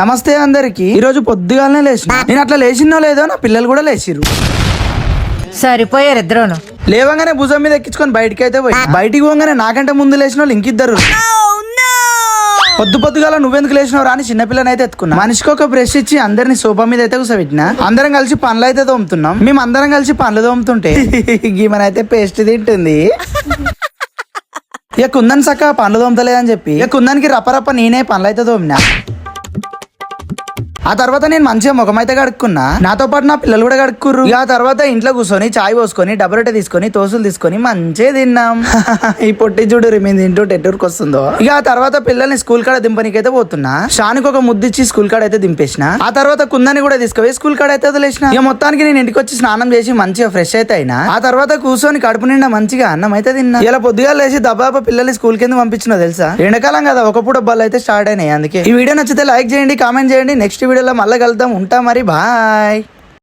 నమస్తే అందరికి. ఈ రోజు పొద్దుగాలనే లేచిన. నేను అట్లా లేచినో లేదో నా పిల్లలు కూడా లేచిర్రు. సరిపోయారు ఇద్దరును. లేవంగానే భుజం మీద ఎక్కించుకొని బయటికి అయితే పోయి బయటికి పోగానే నాకంటే ముందు లేచిన వాళ్ళు ఇంకిద్దరు. పొద్దుగాల నువ్వెందుకు లేచినావు రాని చిన్నపిల్లని అయితే ఎత్తుకున్నా. మనిషికి ఒక బ్రష్ ఇచ్చి అందరిని సోఫా మీద అయితే కూర్చోబెట్టినా. అందరం కలిసి పనులు అయితే తోముతున్నాం. మేము అందరం కలిసి పనులు తోముతుంటే గీమనైతే పేస్ట్ తింటుంది. ఇక కుందని సక్క పనులు తోముతలేదని చెప్పి ఇక కుందానికి రప్పరప్ప నేనే పనులు అయితే తోమినా. ఆ తర్వాత నేను మంచిగా ముఖం అయితే కడుక్కున్నా. నాతో పాటు నా పిల్లలు కూడా కడుక్కుర్రు. ఇక ఆ తర్వాత ఇంట్లో కూర్చొని చాయ్ పోసుకొని డబ్బు రొట్టె తీసుకొని తోసులు తీసుకొని మంచిగా తిన్నాం. ఈ పొట్టి చూడు మేము తింటూ టెట్టూరుకు వస్తుందో. ఇక ఆ తర్వాత పిల్లల్ని స్కూల్ కాడ దింపనీకైతే పోతున్నా. షానికి ఒక ముద్దిచ్చి స్కూల్ కాడ అయితే దింపేసిన. ఆ తర్వాత కుందని కూడా తీసుకుపోయి స్కూల్ కాడ అయితే వదిలేసిన. ఇక మొత్తానికి నేను ఇంటికి వచ్చి స్నానం చేసి మంచిగా ఫ్రెష్ అయితే అయినా. ఆ తర్వాత కూర్చొని కడుపు నిండా మంచిగా అన్నం అయితే తిన్నా. ఇలా పొద్దుగా లేచి దబాబా పిల్లల్ని స్కూల్ కింద పంపించిన తెలుసా. ఎండాకాలం కదా ఒక పూట బళ్ళు అయితే స్టార్ట్ అయినాయి. అందుకే ఈ వీడియో నచ్చితే లైక్ చేయండి, కామెంట్ చేయండి. నెక్స్ట్ వీడియోలో మళ్ళీ కలుద్దాం. ఉంటా మరి, బాయ్.